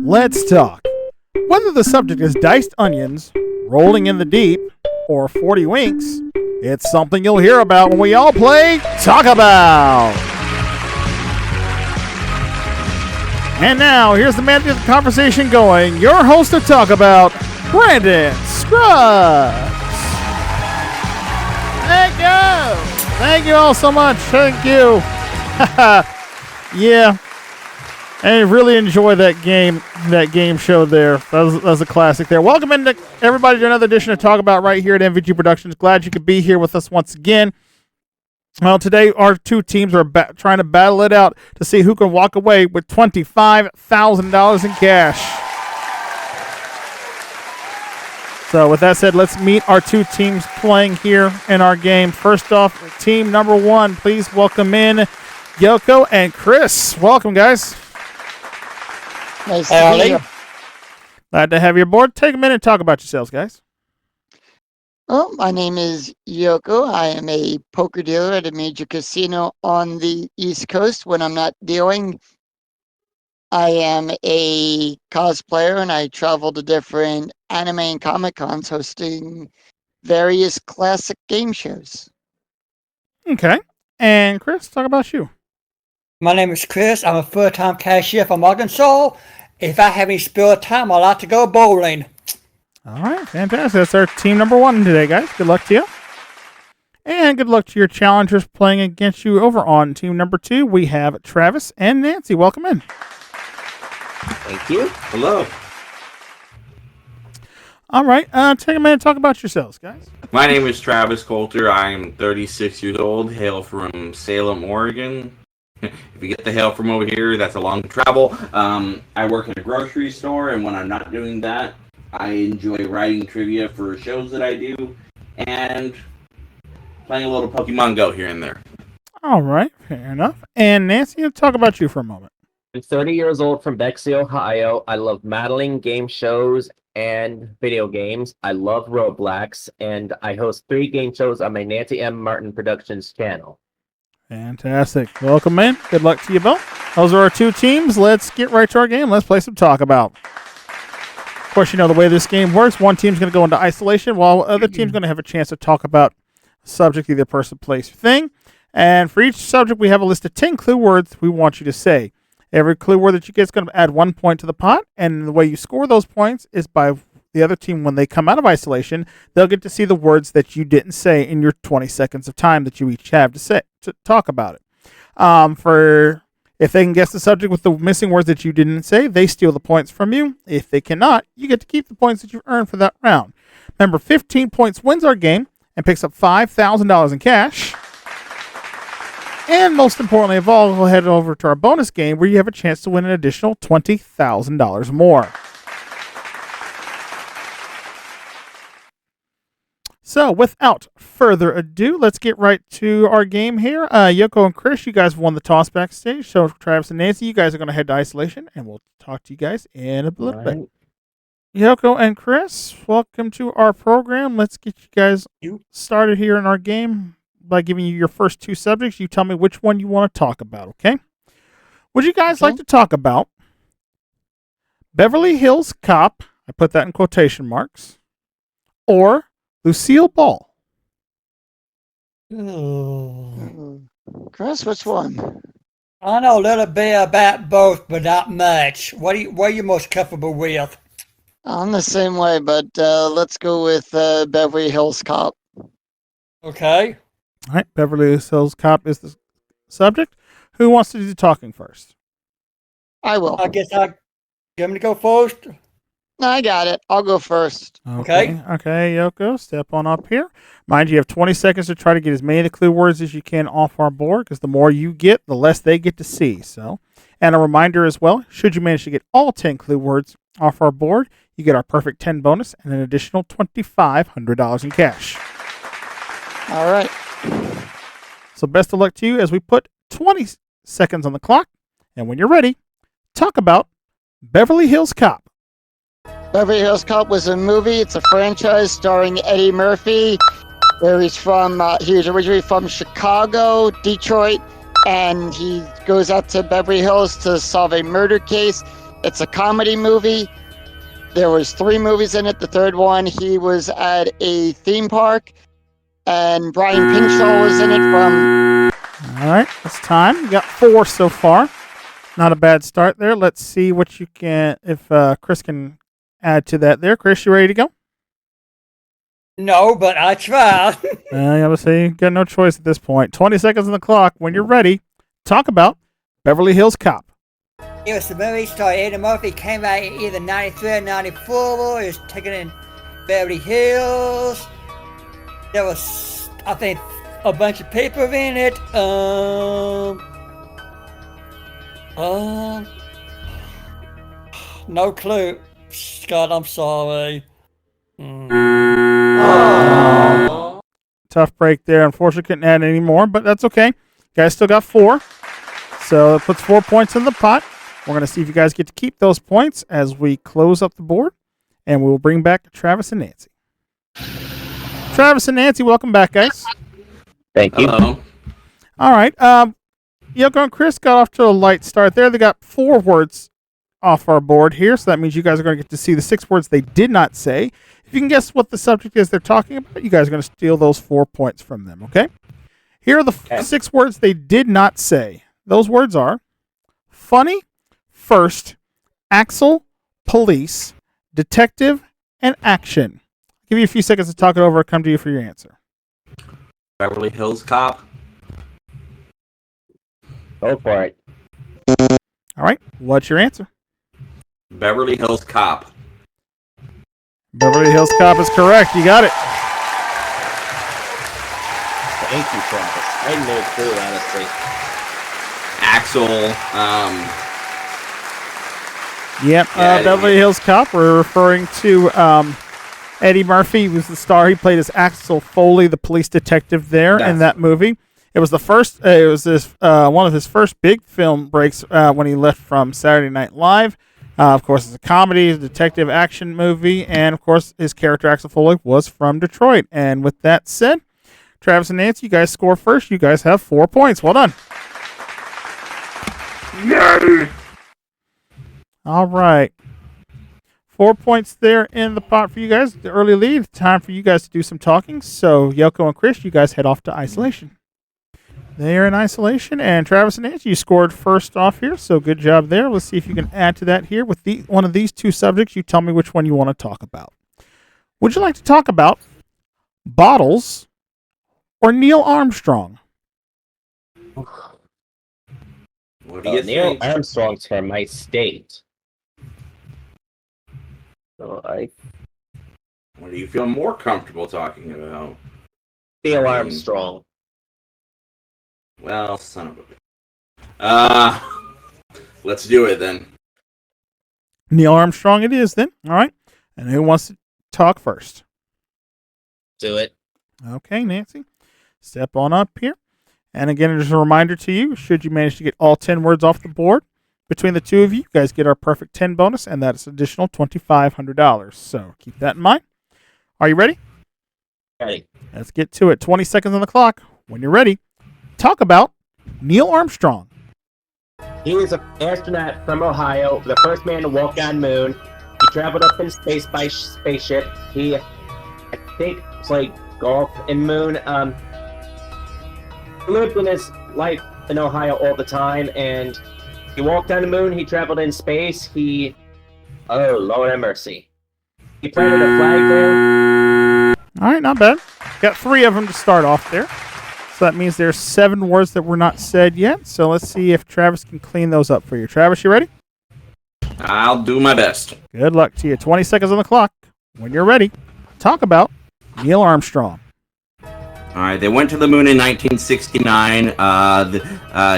Let's talk. Whether the subject is diced onions, rolling in the deep, or 40 winks, it's something you'll hear about when we all play Talk About. And now, here's the man to get the conversation going, your host to Talk About, Brandon Scruggs. Thank you. Thank you all so much. Thank you. Yeah. I really enjoy that game show there. That was a classic there. Welcome in everybody to another edition of Talk About right here at MVG Productions. Glad you could be here with us once again. Well, today our two teams are trying to battle it out to see who can walk away with $25,000 in cash. So with that said, let's meet our two teams playing here in our game. First off, team number one, please welcome in Yoko and Chris. Welcome, guys. Nice to be here. Glad to have you aboard. Take a minute and talk about yourselves, guys. Well, my name is Yoko. I am a poker dealer at a major casino on the East Coast when I'm not dealing. I am a cosplayer and I travel to different anime and comic cons hosting various classic game shows. Okay. And Chris, talk about you. My name is Chris. I'm a full-time cashier from Arkansas. If I have any spare time, I like to go bowling. All right, fantastic. That's our team number one today, guys. Good luck to you. And good luck to your challengers playing against you over on team number two. We have Travis and Nancy. Welcome in. Thank you. Hello. All right, take a minute and talk about yourselves, guys. My name is Travis Coulter. I am 36 years old, hail from Salem, Oregon. If you get the hail from over here, that's a long travel. I work in a grocery store, and when I'm not doing that, I enjoy writing trivia for shows that I do, and playing a little Pokemon Go here and there. All right, fair enough. And Nancy, let's talk about you for a moment. I'm 30 years old from Bexley, Ohio. I love modeling, game shows, and video games. I love Roblox, and I host 3 game shows on my Nancy M. Martin Productions channel. Fantastic. Welcome in. Good luck to you both. Those are our two teams. Let's get right to our game. Let's play some Talk About. Of course, you know the way this game works. One team's going to go into isolation while the other team's going to have a chance to talk about a subject, either person, place, or thing. And for each subject, we have a list of 10 clue words we want you to say. Every clue word that you get is going to add 1 point to the pot, and the way you score those points is by the other team, when they come out of isolation, they'll get to see the words that you didn't say in your 20 seconds of time that you each have to talk about it. If they can guess the subject with the missing words that you didn't say, they steal the points from you. If they cannot, you get to keep the points that you've earned for that round. Remember, 15 points wins our game and picks up $5,000 in cash. And most importantly of all, we'll head over to our bonus game where you have a chance to win an additional $20,000 more. So, without further ado, let's get right to our game here. Yoko and Chris, you guys won the toss backstage. So, Travis and Nancy, you guys are going to head to isolation, and we'll talk to you guys in a little bit. Yoko and Chris, welcome to our program. Let's get you guys started here in our game by giving you your first 2 subjects. You tell me which one you want to talk about, okay? Would you guys like to talk about Beverly Hills Cop, I put that in quotation marks, or Lucille Ball? Chris, which one? I know a little bit about both, but not much. What are you most comfortable with? I'm the same way, but let's go with Beverly Hills Cop. Okay. All right, Beverly Hills Cop is the subject. Who wants to do the talking first? I will. I guess I get me to go first. I got it. I'll go first. Okay, Yoko, step on up here. Mind you have 20 seconds to try to get as many of the clue words as you can off our board, because the more you get, the less they get to see. So, and a reminder as well, should you manage to get all 10 clue words off our board, you get our perfect 10 bonus and an additional $2,500 in cash. All right. So best of luck to you as we put 20 seconds on the clock. And when you're ready, talk about Beverly Hills Cop. Beverly Hills Cop was a movie. It's a franchise starring Eddie Murphy, where he's from. He was originally from Chicago, Detroit, and he goes out to Beverly Hills to solve a murder case. It's a comedy movie. There was 3 movies in it. The third one, he was at a theme park, and Brian Pinchall was in it from... All right, it's time. You got 4 so far. Not a bad start there. Let's see what you can, if Chris can add to that there. Chris, you ready to go? No, but I tried. I gotta say, you got no choice at this point. 20 seconds on the clock. When you're ready, talk about Beverly Hills Cop. It was the movie starring Eddie Murphy. Came out in either 93 or 94. It was taken in Beverly Hills. There was, I think, a bunch of people in it. No clue. Scott, I'm sorry. Tough break there. Unfortunately, couldn't add any more, but that's okay. You guys still got 4. So it puts 4 points in the pot. We're going to see if you guys get to keep those points as we close up the board, and we will bring back Travis and Nancy. Travis and Nancy, welcome back, guys. Thank you. Hello. All right. Yoko and Chris got off to a light start there. They got 4 words off our board here, so that means you guys are going to get to see the 6 words they did not say. If you can guess what the subject is they're talking about, you guys are going to steal those 4 points from them, okay? Here are the 6 words they did not say. Those words are funny, first, Axel, police, detective, and action. I'll give you a few seconds to talk it over. I'll come to you for your answer. Beverly Hills Cop. Go for it. All right. What's your answer? Beverly Hills Cop. Beverly Hills Cop is correct. You got it. Thank you, Travis. I had no clue, honestly. Axel. Yep. Yeah, Beverly Hills Cop. We're referring to Eddie Murphy. He was the star. He played as Axel Foley, the police detective there in that movie. It was the first. It was one of his first big film breaks when he left from Saturday Night Live. Of course, it's a comedy, a detective action movie, and of course, his character Axel Foley was from Detroit. And with that said, Travis and Nancy, you guys score first. You guys have 4 points. Well done. Yay! All right. 4 points there in the pot for you guys. The early lead. Time for you guys to do some talking. So, Yoko and Chris, you guys head off to isolation. They are in isolation. And Travis and Nancy, you scored first off here. So, good job there. Let's see if you can add to that here. With one of these 2 subjects, you tell me which one you want to talk about. Would you like to talk about bottles or Neil Armstrong? What do you Neil think? Armstrong's from my state. So I What do you feel more comfortable talking about? Neil Armstrong. Well, son of a... let's do it then. Neil Armstrong it is then. All right. And who wants to talk first? Do it. Okay, Nancy. Step on up here. And again, just a reminder to you, should you manage to get all 10 words off the board, between the 2 of you, you guys get our perfect 10 bonus, and that is additional $2,500. So keep that in mind. Are you ready? Ready. Let's get to it. 20 seconds on the clock. When you're ready, talk about Neil Armstrong. He was an astronaut from Ohio, the first man to walk on moon. He traveled up in space by spaceship. He, I think, played golf in moon. He lived in his life in Ohio all the time, and he walked on the moon. He traveled in space. Oh, Lord have mercy. He planted a flag there. All right, not bad. Got 3 of them to start off there. So that means there's 7 words that were not said yet. So let's see if Travis can clean those up for you. Travis, you ready? I'll do my best. Good luck to you. 20 seconds on the clock. When you're ready, talk about Neil Armstrong. All right, they went to the moon in 1969.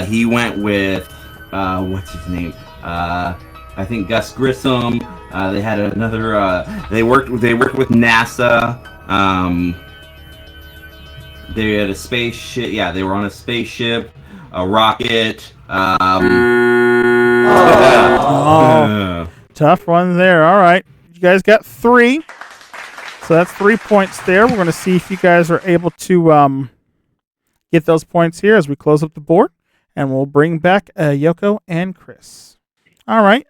He went with what's his name? I think Gus Grissom. They had another. They worked with NASA. They had a spaceship. Yeah, they were on a spaceship, a rocket. Tough one there. All right, you guys got 3. So that's 3 points there. We're going to see if you guys are able to get those points here as we close up the board. And we'll bring back Yoko and Chris. All right.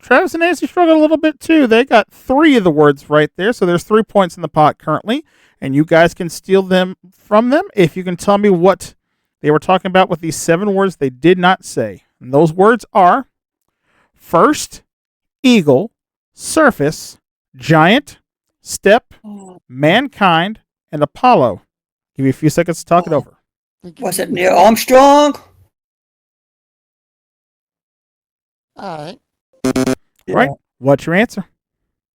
Travis and Nancy struggled a little bit too. They got 3 of the words right there, so there's 3 points in the pot currently, and you guys can steal them from them if you can tell me what they were talking about with these 7 words they did not say. And those words are first, eagle, surface, giant, step, mankind, and Apollo. Give you a few seconds to talk it over. Was it Neil Armstrong? All right. Right. What's your answer?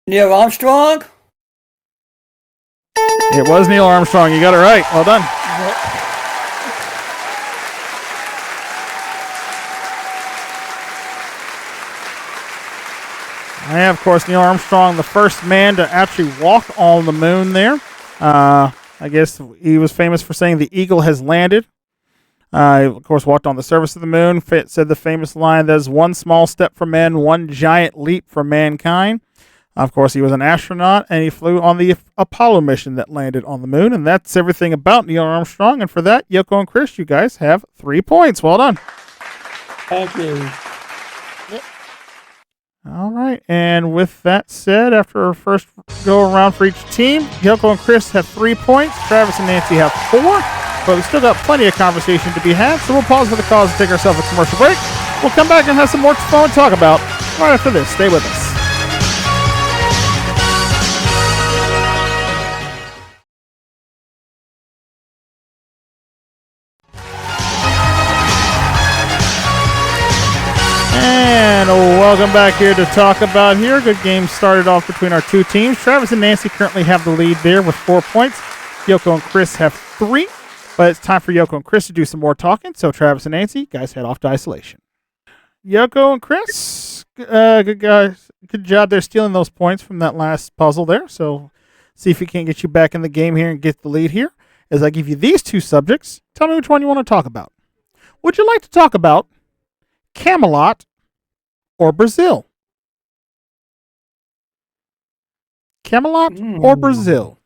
Neil Armstrong? It was Neil Armstrong. You got it right. Well done. Yeah, of course, Neil Armstrong, the first man to actually walk on the moon there. I guess he was famous for saying the eagle has landed. Of course, walked on the surface of the moon, said the famous line, "There's one small step for man, one giant leap for mankind." Of course, he was an astronaut, and he flew on the Apollo mission that landed on the moon. And that's everything about Neil Armstrong. And for that, Yoko and Chris, you guys have 3 points. Well done. Thank you. All right, and with that said, after our first go around for each team, Yoko and Chris have 3 points, Travis and Nancy have 4, but we've still got plenty of conversation to be had, so we'll pause for the cause and take ourselves a commercial break. We'll come back and have some more fun to talk about right after this. Stay with us. And welcome back here to talk about here. Good game started off between our 2 teams. Travis and Nancy currently have the lead there with 4 points. Yoko and Chris have 3, but it's time for Yoko and Chris to do some more talking. So Travis and Nancy, guys, head off to isolation. Yoko and Chris, good guys, good job there stealing those points from that last puzzle there. So see if we can't get you back in the game here and get the lead here. As I give you these 2 subjects, tell me which one you want to talk about. Would you like to talk about Camelot or Brazil? Camelot or Brazil?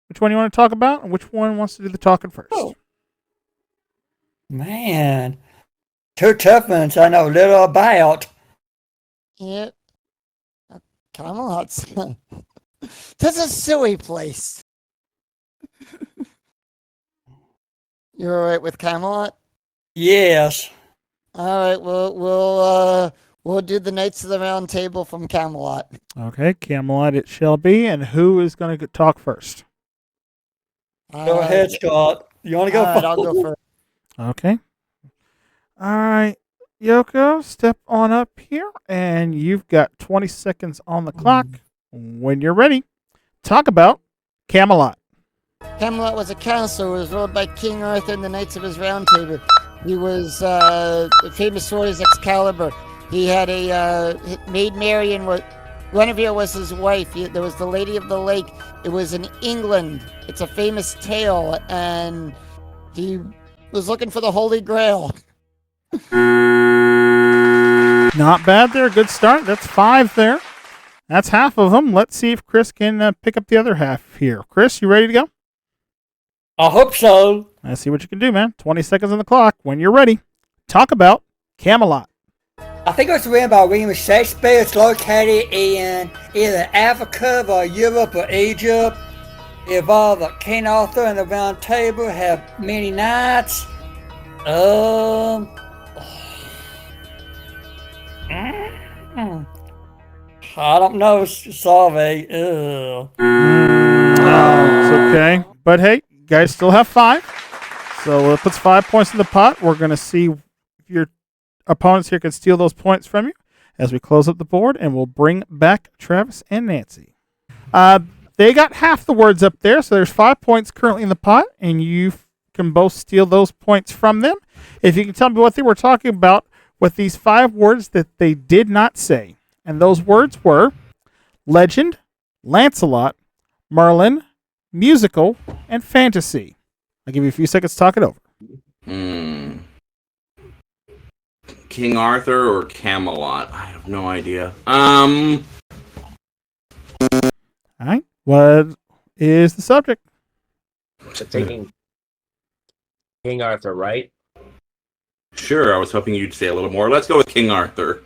Which one you want to talk about, and which one wants to do the talking first? Oh. Man. 2 tough ones I know little about. Yep. Camelot's. That's a silly place. You're all right with Camelot? Yes. All right, we'll do the Knights of the Round Table from Camelot. Okay, Camelot it shall be, and who is going to talk first? Go ahead, Scott. You want to go all right, I'll go first. Okay. All right, Yoko, step on up here, and you've got 20 seconds on the clock. When you're ready, talk about Camelot. Camelot was a castle. It was ruled by King Arthur and the Knights of his Round Table. He was famous for his Excalibur. He had a Maid Marian. Guinevere was his wife. There was the Lady of the Lake. It was in England. It's a famous tale, and he was looking for the Holy Grail. Not bad there. Good start. That's 5 there. That's half of them. Let's see if Chris can pick up the other half here. Chris, you ready to go? I hope so. Let's see what you can do, man. 20 seconds on the clock. When you're ready, talk about Camelot. I think it was written by William Shakespeare. It's located in either Africa or Europe or Egypt. It involved King Arthur and the Round Table, have many knights. I don't know. Sorry. It's okay. But hey, you guys still have 5. So it puts 5 points in the pot. We're going to see if your opponents here can steal those points from you as we close up the board, and we'll bring back Travis and Nancy. They got half the words up there, so there's 5 points currently in the pot, and you can both steal those points from them. If you can tell me what they were talking about with these 5 words that they did not say. And those words were legend, Lancelot, Merlin, musical, and fantasy. I'll give you a few seconds to talk it over. King Arthur or Camelot? I have no idea. All right. What is the subject? Taking King Arthur, right? Sure, I was hoping you'd say a little more. Let's go with King Arthur.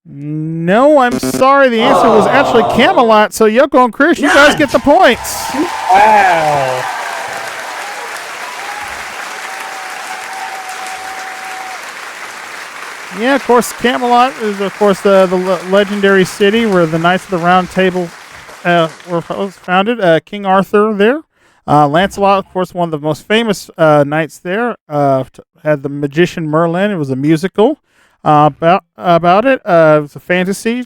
No, I'm sorry. The answer was actually Camelot. So Yoko and Chris, you guys get the points. Wow. Yeah, of course, Camelot is, of course, the legendary city where the Knights of the Round Table were founded. King Arthur there. Lancelot, of course, one of the most famous knights there. Had the magician Merlin. It was a musical about it. It was a fantasy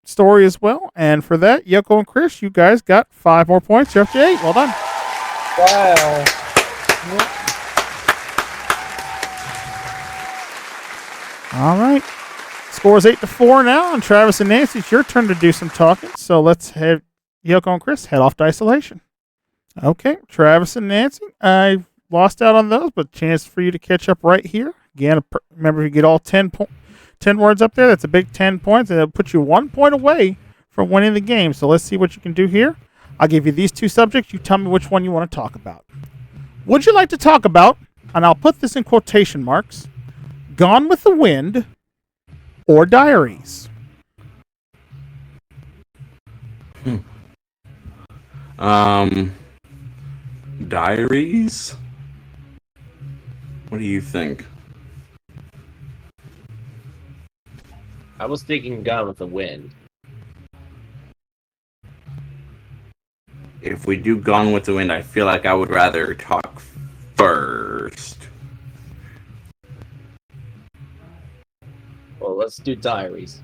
story as well. And for that, Yoko and Chris, you guys got 5 more points. You're up to 8. Well done. Wow. All right. Score's 8-4 now, and Travis and Nancy, it's your turn to do some talking. So let's have Yoko and Chris head off to isolation. Okay, Travis and Nancy, I lost out on those, but chance for you to catch up right here. Again, remember, if you get all 10 words up there, that's a big 10 points, and it'll put you 1 point away from winning the game. So let's see what you can do here. I'll give you these 2 subjects. You tell me which one you want to talk about. Would you like to talk about, and I'll put this in quotation marks, Gone with the Wind or Diaries? Diaries? What do you think? I was thinking Gone with the Wind. If we do Gone with the Wind, I feel like I would rather talk first. Well, let's do Diaries.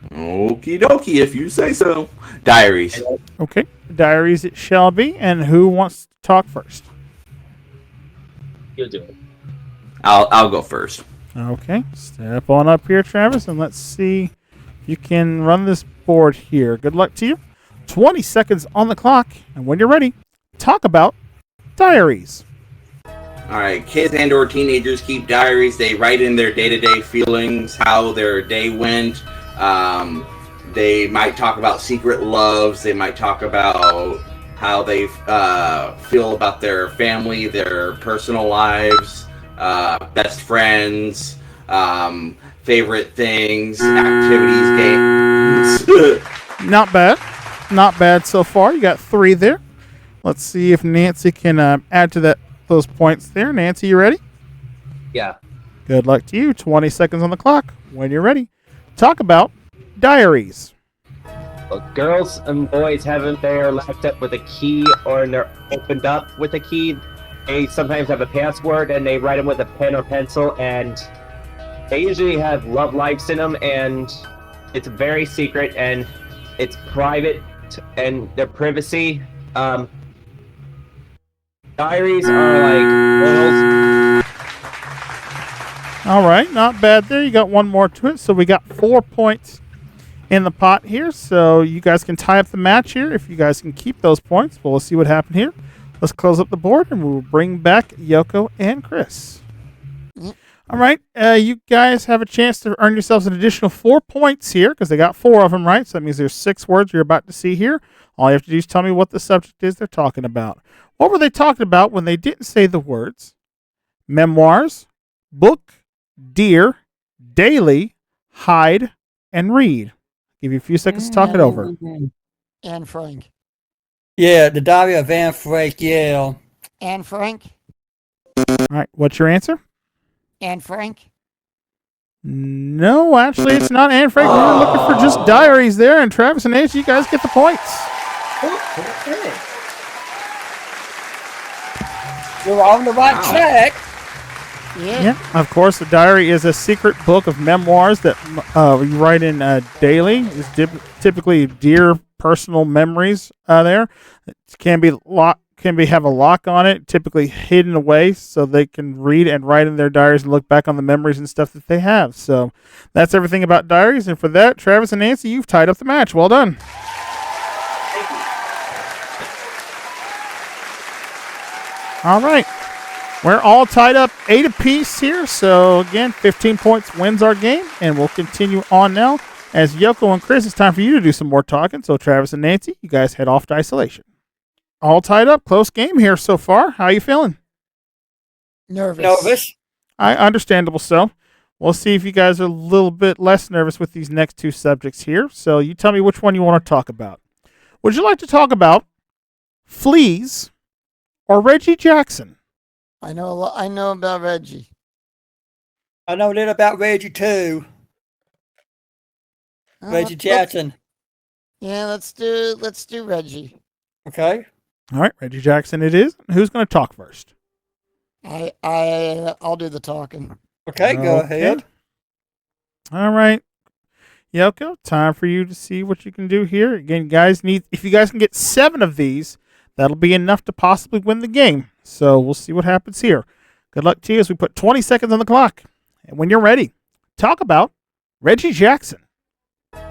Okie dokie, if you say so. Diaries. Okay, Diaries it shall be. And who wants to talk first? You'll do it. I'll go first. Okay, step on up here, Travis, and let's see if you can run this board here. Good luck to you. 20 seconds on the clock, and when you're ready, talk about Diaries. All right, kids and or teenagers keep diaries. They write in their day-to-day feelings, how their day went. They might talk about secret loves. They might talk about how they feel about their family, their personal lives, best friends, favorite things, activities, games. Not bad. Not bad so far. You got 3 there. Let's see if Nancy can add to those points there. Nancy, you ready? Yeah. Good luck to you. 20 seconds on the clock. When you're ready, talk about Diaries. Well, girls and boys have them there locked up with a key, or they're opened up with a key. They sometimes have a password, and they write them with a pen or pencil, and they usually have love lives in them, and it's very secret, and it's private, and their privacy. Diaries are like journals. All right, not bad there. You got 1 more to it, so we got 4 points in the pot here. So you guys can tie up the match here if you guys can keep those points. Well, we'll see what happened here. Let's close up the board, and we'll bring back Yoko and Chris. All right, you guys have a chance to earn yourselves an additional 4 points here because they got 4 of them right. So that means there's 6 words you're about to see here. All you have to do is tell me what the subject is they're talking about. What were they talking about when they didn't say the words memoirs, book, dear, daily, hide, and read? Give you a few seconds to talk it over. Anne Frank. Yeah, the Diary of Anne Frank, yeah. Anne Frank. All right, what's your answer? Anne Frank. No, actually, it's not Anne Frank. We were looking for just diaries there, and Travis and Nancy, you guys get the points. Okay. You're on the right track. Yeah, of course, the diary is a secret book of memoirs that you write in daily. It's typically dear personal memories there. It can have a lock on it, typically hidden away, so they can read and write in their diaries and look back on the memories and stuff that they have. So that's everything about diaries. And for that, Travis and Nancy, you've tied up the match. Well done. Thank you. All right. We're all tied up 8 apiece here. So again, 15 points wins our game. And we'll continue on now. As Yoko and Chris, it's time for you to do some more talking. So Travis and Nancy, you guys head off to isolation. All tied up. Close game here so far. How are you feeling? Nervous. Nervous. Understandable so. We'll see if you guys are a little bit less nervous with these next two subjects here. So you tell me which one you want to talk about. Would you like to talk about fleas or Reggie Jackson? I know about Reggie. I know a little about Reggie too. Reggie Jackson. Let's do Reggie. Okay. All right, Reggie Jackson it is. Who's going to talk first? I'll do the talking. Okay, go ahead. All right. Yoko, time for you to see what you can do here. Again, if you guys can get 7 of these, that'll be enough to possibly win the game. So we'll see what happens here. Good luck to you as we put 20 seconds on the clock. And when you're ready, talk about Reggie Jackson.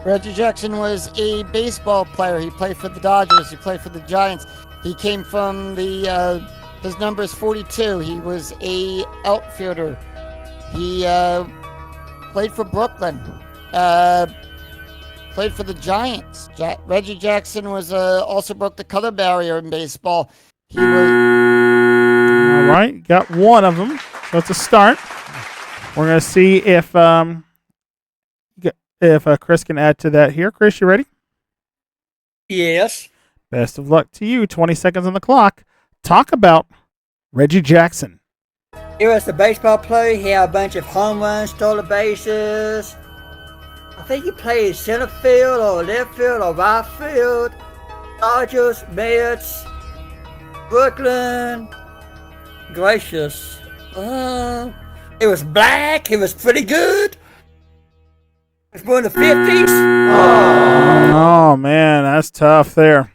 Reggie Jackson was a baseball player. He played for the Dodgers. He played for the Giants. He came from his number is 42. He was a outfielder. He played for Brooklyn. Played for the Giants. Reggie Jackson was also broke the color barrier in baseball. He was. All right, got one of them. So it's a start. We're gonna see if Chris can add to that here. Chris, you ready? Yes. Best of luck to you. 20 seconds on the clock. Talk about Reggie Jackson. He was a baseball player. He had a bunch of home runs, stole the bases. I think he played center field or left field or right field. Dodgers, Mets, Brooklyn. Gracious. It was black. It was pretty good. It was born in the 50s. Oh, man, that's tough there.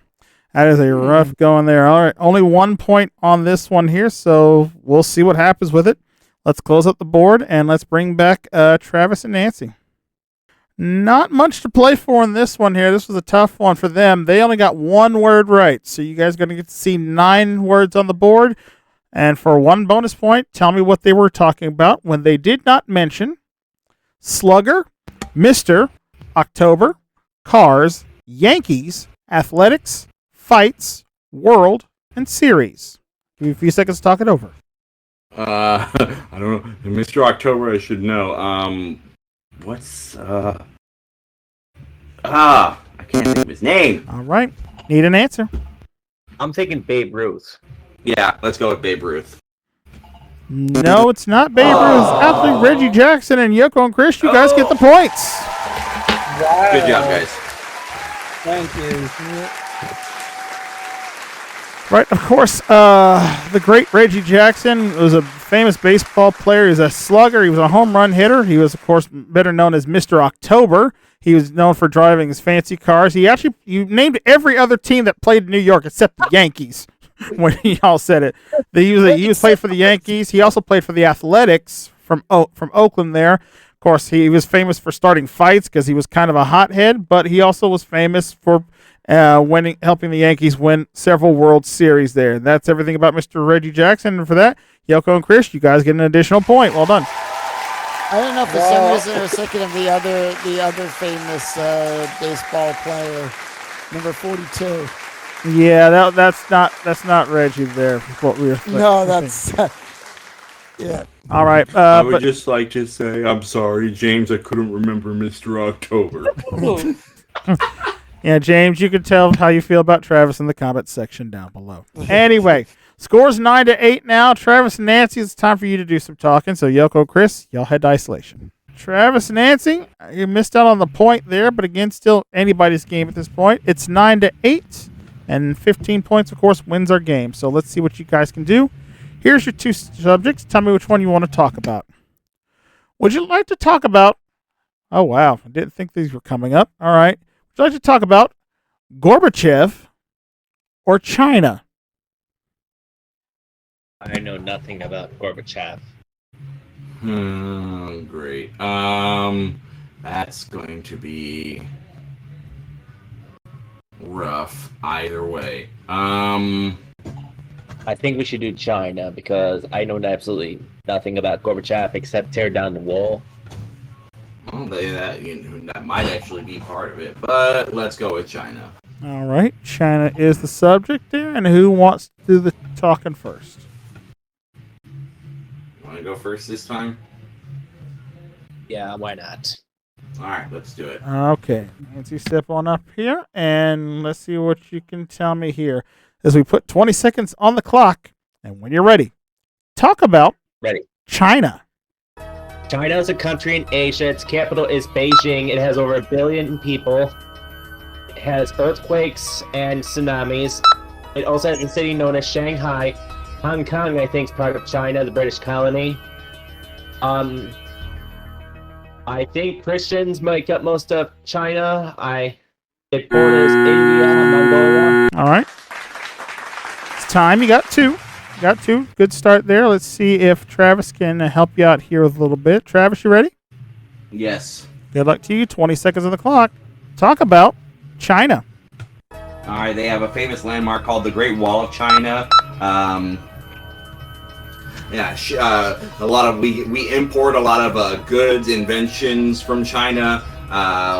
That is a rough going there. All right, only 1 point on this one here, so we'll see what happens with it. Let's close up the board, and let's bring back Travis and Nancy. Not much to play for in this one here. This was a tough one for them. They only got 1 word right, so you guys are going to get to see 9 words on the board. And for 1 bonus point, tell me what they were talking about when they did not mention Slugger, Mr., October, Cars, Yankees, Athletics, Fights, World, and Series. Give me a few seconds to talk it over. I don't know. Mr. October, I should know. I can't think of his name. All right. Need an answer. I'm taking Babe Ruth. Yeah, let's go with Babe Ruth. No, it's not Babe Ruth. It's actually Reggie Jackson and Yoko and Chris. You guys get the points. Wow. Good job, guys. Thank you. Right, of course, the great Reggie Jackson was a famous baseball player. He was a slugger. He was a home run hitter. He was, of course, better known as Mr. October. He was known for driving his fancy cars. You named every other team that played in New York except the Yankees when y'all said it. He was played for the Yankees. He also played for the Athletics from Oakland there. Of course, he was famous for starting fights because he was kind of a hothead, but he also was famous for helping the Yankees win several World Series there. And that's everything about Mr. Reggie Jackson. And for that, Yoko and Chris, you guys get an additional point. Well done. I don't know, for some reason I was thinking of the other famous baseball player, number 42. Yeah, that's not Reggie there. What we were thinking. No, that's yeah. All right. I would just like to say I'm sorry, James. I couldn't remember Mr. October. Yeah, James, you can tell how you feel about Travis in the comment section down below. Anyway, scores 9-8 now. Travis and Nancy, it's time for you to do some talking. So, Yoko, Chris, y'all head to isolation. Travis and Nancy, you missed out on the point there, but again, still anybody's game at this point. It's 9-8, and 15 points, of course, wins our game. So let's see what you guys can do. Here's your 2 subjects. Tell me which one you want to talk about. Would you like to talk about... Oh, wow. I didn't think these were coming up. All right. Would you like to talk about Gorbachev or China? I know nothing about Gorbachev. Great. That's going to be rough either way. I think we should do China because I know absolutely nothing about Gorbachev except tear down the wall. Well, that might actually be part of it, but let's go with China. All right. China is the subject there, and who wants to do the talking first? Want to go first this time? Yeah, why not? All right, let's do it. Okay, Nancy, step on up here, and let's see what you can tell me here. As we put 20 seconds on the clock, and when you're ready, talk about Ready. China. China is a country in Asia. Its capital is Beijing. It has over 1 billion people. It has earthquakes and tsunamis. It also has a city known as Shanghai. Hong Kong, I think, is part of China, the British colony. I think Christians make up most of China. It borders India, Mongolia. All right. It's time. You got two. Good start there. Let's see if Travis can help you out here with a little bit. Travis, you ready? Yes. Good luck to you. 20 seconds on the clock. Talk about China. All right, they have a famous landmark called the Great Wall of China. A lot of we import a lot of goods, inventions from China.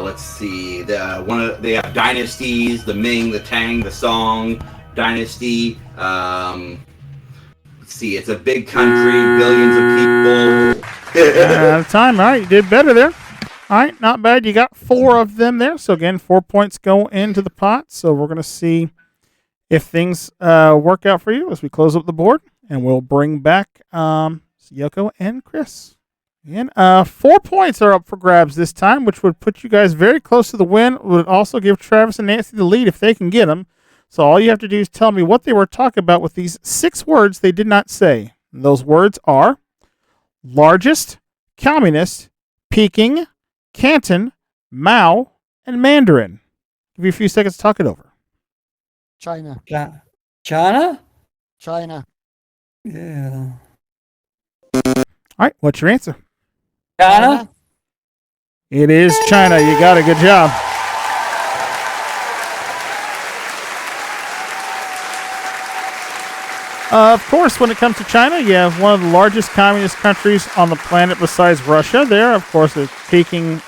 Let's see, they have dynasties: the Ming, the Tang, the Song dynasty. Let's see, it's a big country, billions of people. Out of time. All right, you did better there. All right, not bad. You got 4 of them there. So again, 4 points go into the pot. So we're gonna see if things work out for you as we close up the board. And we'll bring back Yoko and Chris. And 4 points are up for grabs this time, which would put you guys very close to the win. Would also give Travis and Nancy the lead if they can get them. So all you have to do is tell me what they were talking about with these 6 words they did not say. And those words are largest, communist, Peking, Canton, Mao, and Mandarin. Give you a few seconds to talk it over. China. China? China. Yeah. All right, what's your answer? China? It is China. You got it. Good job. Of course, when it comes to China, you have one of the largest communist countries on the planet besides Russia. There, of course, Peking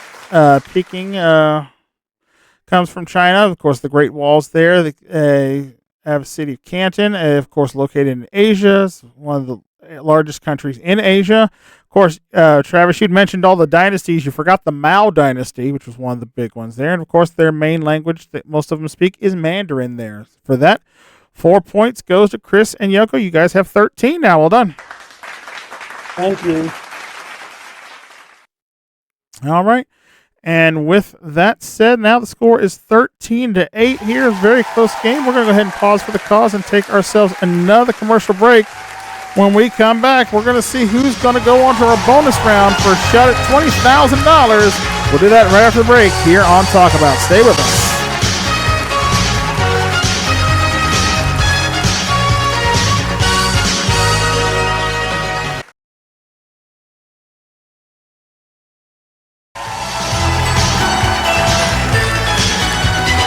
comes from China. Of course, the Great Wall's there. They have a city of Canton, of course, located in Asia. It's one of the largest countries in Asia. Of course, Travis, you'd mentioned all the dynasties. You forgot the Mao dynasty, which was one of the big ones there. And, of course, their main language that most of them speak is Mandarin there. For that, 4 points goes to Chris and Yoko. You guys have 13 now. Well done. Thank you. All right. And with that said, now the score is 13-8 here. Very close game. We're going to go ahead and pause for the cause and take ourselves another commercial break. When we come back, we're going to see who's going to go on to our bonus round for a shot at $20,000. We'll do that right after the break here on Talk About. Stay with us.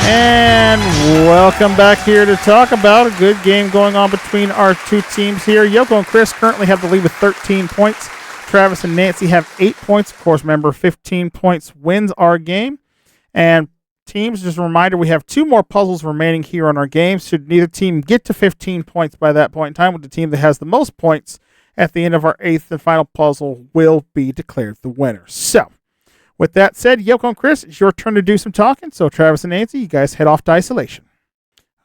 And welcome back here to talk about a good game going on between our two teams here. Yoko and Chris currently have the lead with 13 points. Travis and Nancy have 8 points. Of course, remember, 15 points wins our game. And teams, just a reminder, we have 2 more puzzles remaining here on our game. Should neither team get to 15 points by that point in time, with the team that has the most points at the end of our 8th and final puzzle will be declared the winner. So, with that said, Yoko and Chris, it's your turn to do some talking. So, Travis and Nancy, you guys head off to isolation.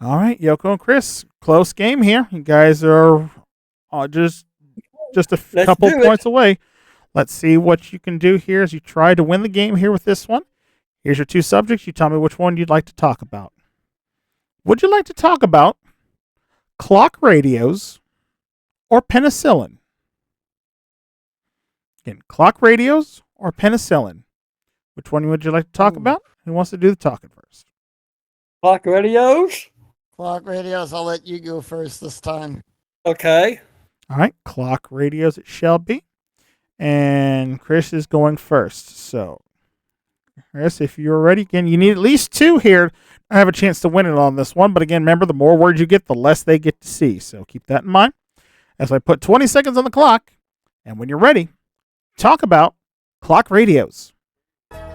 All right, Yoko and Chris, close game here. You guys are just a couple points away. Let's see what you can do here as you try to win the game here with this one. Here's your 2 subjects. You tell me which one you'd like to talk about. Would you like to talk about clock radios or penicillin? Again, clock radios or penicillin? Which one would you like to talk about? Who wants to do the talking first? Clock radios? Clock radios, I'll let you go first this time. Okay. All right, clock radios it shall be. And Chris is going first. So, Chris, if you're ready, again, you need at least 2 here. I have a chance to win it on this one. But again, remember, the more words you get, the less they get to see. So keep that in mind. As I put 20 seconds on the clock, and when you're ready, talk about clock radios.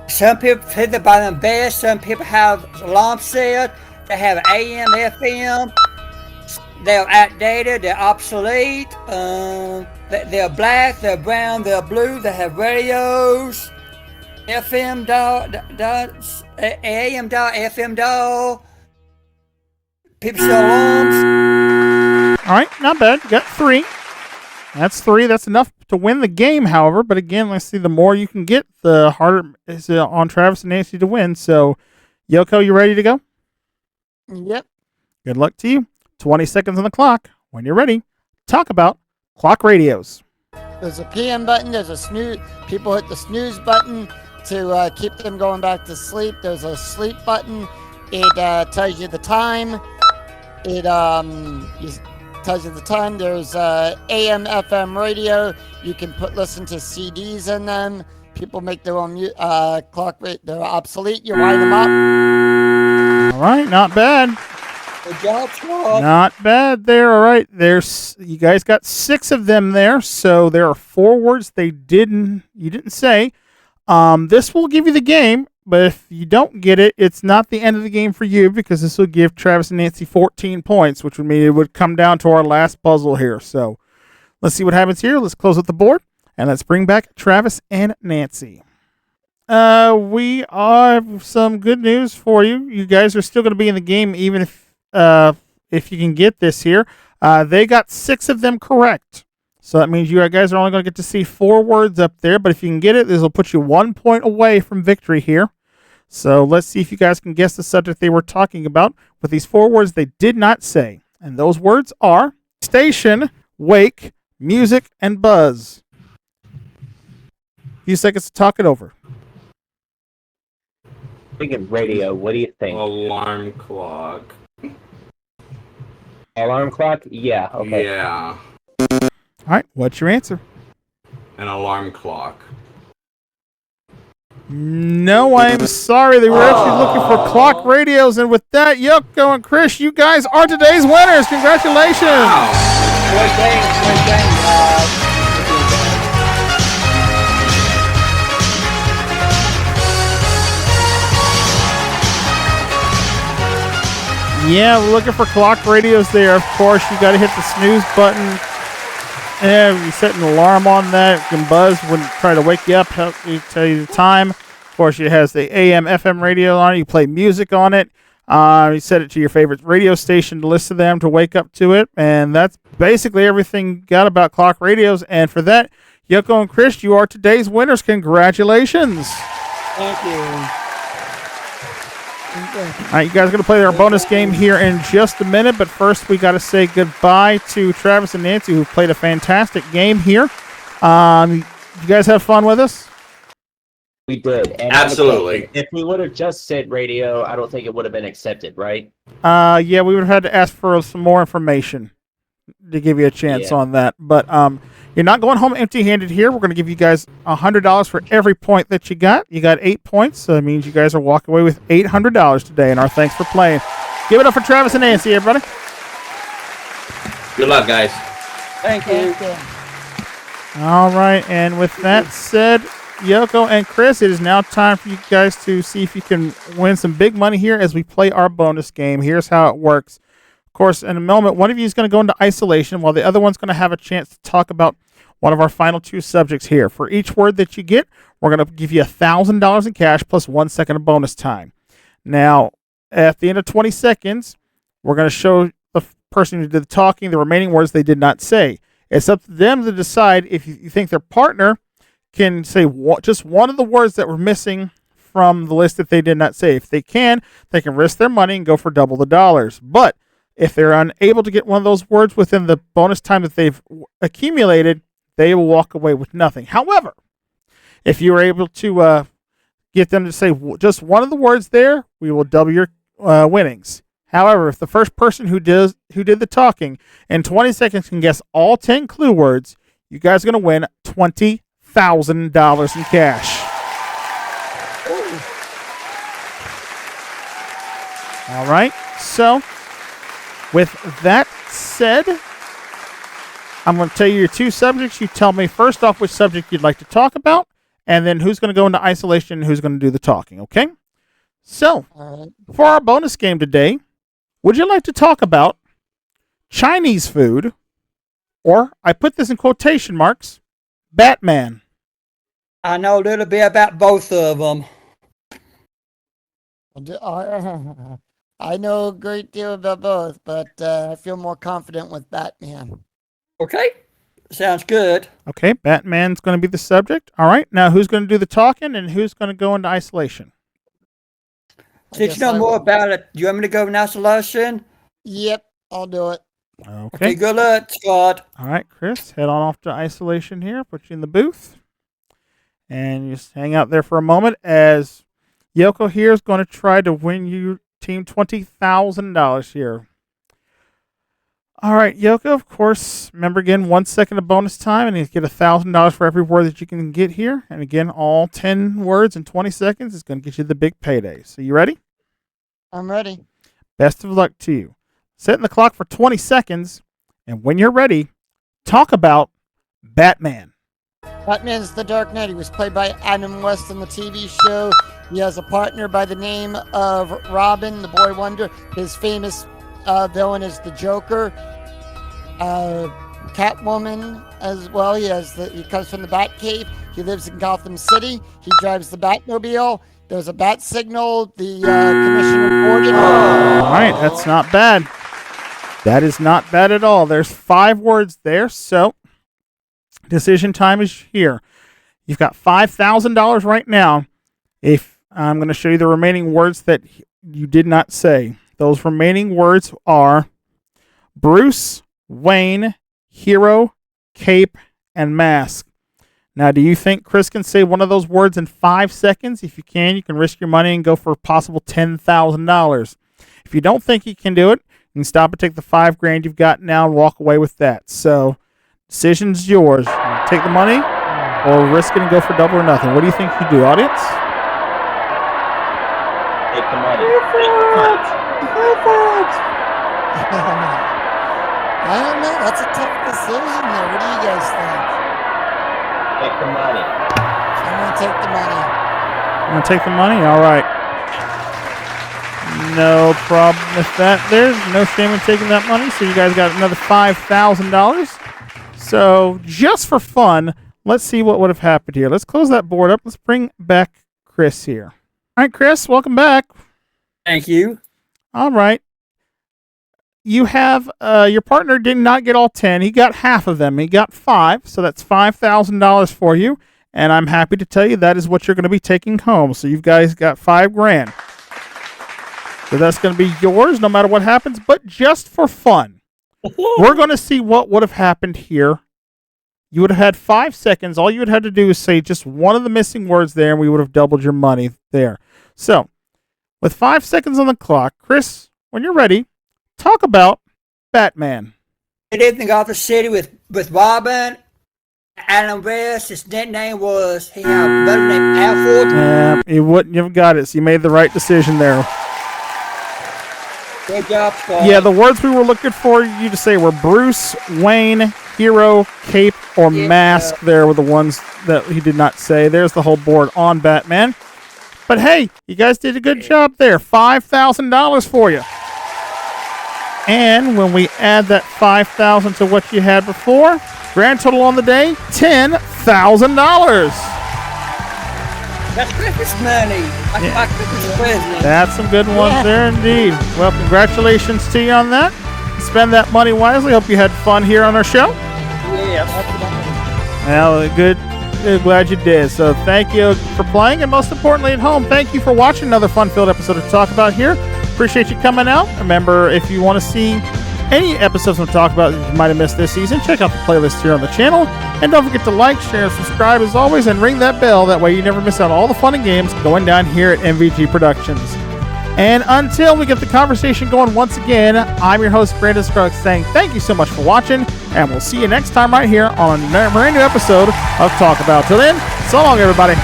Some people put them by them bed. Some people have alarm set. They have AM, FM. they're outdated, they're obsolete. They're black, they're brown, they're blue. They have radios, FM dial, AM dial, FM dial. People sell alarms. All right, not bad. You got 3. That's 3. That's enough to win the game, however. But again, let's see, the more you can get, the harder is on Travis and Nancy to win. So, Yoko, you ready to go? Yep. Good luck to you. 20 seconds on the clock. When you're ready, talk about clock radios. There's a PM button. There's a snooze. People hit the snooze button to keep them going back to sleep. There's a sleep button. It tells you the time. It tells you the time. There's AM, FM radio. You can listen to CDs in them. People make their own clock. They're obsolete. You wind them up. All right, not bad. Good job, Scott. Not bad there. All right, you guys got 6 of them there. So there are 4 words you didn't say. This will give you the game, but if you don't get it, it's not the end of the game for you, because this will give Travis and Nancy 14 points, which would mean it would come down to our last puzzle here. So let's see what happens here. Let's close up the board, and let's bring back Travis and Nancy. We have some good news for you. You guys are still going to be in the game, even if you can get this here. They got 6 of them correct. So that means you guys are only going to get to see 4 words up there. But if you can get it, this will put you 1 point away from victory here. So let's see if you guys can guess the subject they were talking about with these 4 words they did not say. And those words are station, wake, music, and buzz. A few seconds to talk it over. Thinking radio. What do you think? Alarm clock. Alarm clock? Yeah. Okay. Yeah. All right, what's your answer? An alarm clock. No, I'm sorry. They were actually looking for clock radios. And with that, Yoko and Chris, you guys are today's winners. Congratulations. Great game. Yeah, we're looking for clock radios there. Of course, you got to hit the snooze button. And you set an alarm on that. It can buzz when try to wake you up, help you tell you the time. Of course, it has the AM, FM radio on it. You play music on it. You set it to your favorite radio station to listen to them to wake up to it. And that's basically everything you got about clock radios. And for that, Yoko and Chris, you are today's winners. Congratulations. Thank you. All right, you guys are going to play our bonus game here in just a minute, but first we got to say goodbye to Travis and Nancy, who played a fantastic game here. You guys have fun with us? We did. And Absolutely. If we would have just said radio, I don't think it would have been accepted, right? Yeah, we would have had to ask for some more information to give you a chance on that. But you're not going home empty-handed here. We're going to give you guys $100 for every point that you got. You got 8 points, so that means you guys are walking away with $800 today, and our thanks for playing. Give it up for Travis and Nancy, everybody. Good luck, guys. Thank you. All right, and with that said, Yoko and Chris, it is now time for you guys to see if you can win some big money here as we play our bonus game. Here's how it works. Of course, in a moment, one of you is going to go into isolation while the other one's going to have a chance to talk about one of our final 2 subjects here. For each word that you get, we're going to give you $1,000 in cash plus 1 second of bonus time. Now, at the end of 20 seconds, we're going to show the person who did the talking the remaining words they did not say. It's up to them to decide if you think their partner can say just one of the words that were missing from the list that they did not say. If they can risk their money and go for double the dollars. But if they're unable to get one of those words within the bonus time that they've accumulated, they will walk away with nothing. However, if you are able to get them to say just one of the words there, we will double your winnings. However, if the first person who did the talking in 20 seconds can guess all 10 clue words, you guys are going to win $20,000 in cash. All right. So, with that said, I'm going to tell you your 2 subjects. You tell me first off which subject you'd like to talk about, and then who's going to go into isolation and who's going to do the talking, okay? So, for our bonus game today, would you like to talk about Chinese food, or, I put this in quotation marks, Batman. I know a little bit about both of them. I know a great deal about both, but I feel more confident with Batman. Okay, sounds good. Okay, Batman's going to be the subject. All right, now who's going to do the talking and who's going to go into isolation? Since you know more about it, do you want me to go in isolation? Yep, I'll do it. Okay, good luck, Scott. All right, Chris, head on off to isolation here. Put you in the booth. And just hang out there for a moment as Yoko here is going to try to win you team $20,000 here. All right, Yoko, of course, remember again, 1 second of bonus time, and you get $1,000 for every word that you can get here. And again, all 10 words in 20 seconds is going to get you the big payday. So you ready? I'm ready. Best of luck to you. Setting the clock for 20 seconds, and when you're ready, talk about Batman. Batman's the Dark Knight. He was played by Adam West on the TV show. He has a partner by the name of Robin, the Boy Wonder. His famous villain is the Joker. Catwoman as well. He comes from the Batcave. He lives in Gotham City. He drives the Batmobile. There's a bat signal. The Commissioner Gordon. All right, that's not bad. That is not bad at all. There's 5 words there, so decision time is here. You've got $5,000 right now. If I'm going to show you the remaining words that you did not say. Those remaining words are Bruce, Wayne, Hero, Cape, and Mask. Now, do you think Chris can say one of those words in 5 seconds? If you can risk your money and go for a possible $10,000. If you don't think he can do it, you can stop and take the $5,000 you've got now and walk away with that. So, decision's yours. Take the money or risk it and go for double or nothing. What do you think you do, audience? Take the money. I don't know. That's a tough decision there. What do you guys think? Take the money. I'm going to take the money. You want to take the money? All right. No problem with that. There's no shame in taking that money. So you guys got another $5,000. So just for fun, let's see what would have happened here. Let's close that board up. Let's bring back Chris here. All right, Chris, welcome back. Thank you. All right. You have your partner did not get all 10. He got half of them. He got 5. So that's $5,000 for you. And I'm happy to tell you that is what you're going to be taking home. So you guys got $5,000. So that's going to be yours no matter what happens. But just for fun, we're going to see what would have happened here. You would have had 5 seconds. All you would have to do is say just one of the missing words there, and we would have doubled your money there. So, with 5 seconds on the clock, Chris, when you're ready, talk about Batman. He lived in Gotham City with Robin. Adam West, his nickname was, he had a brother named Alfred. Yeah, you wouldn't have got it, so you made the right decision there. Good job, Scott. Yeah, the words we were looking for you to say were Bruce, Wayne, Hero, Cape, or Mask. There were the ones that he did not say. There's the whole board on Batman. But hey, you guys did a good job there. $5,000 for you. And when we add that $5,000 to what you had before, grand total on the day, $10,000. That's Christmas money. That's my Christmas present. That's some good ones there indeed. Well, congratulations to you on that. Spend that money wisely. Hope you had fun here on our show. Yes. Well, good. Glad you did. So thank you for playing, and most importantly at home, thank you for watching another fun-filled episode to Talk About here. Appreciate you coming out. Remember, if you want to see any episodes we'll talk about that you might have missed this season, check out the playlist here on the channel. And don't forget to like, share, and subscribe as always, and ring that bell. That way you never miss out on all the fun and games going down here at MVG Productions. And until we get the conversation going once again, I'm your host, Brandon Scruggs, saying thank you so much for watching, and we'll see you next time right here on a brand new episode of Talk About. Till then, so long, everybody.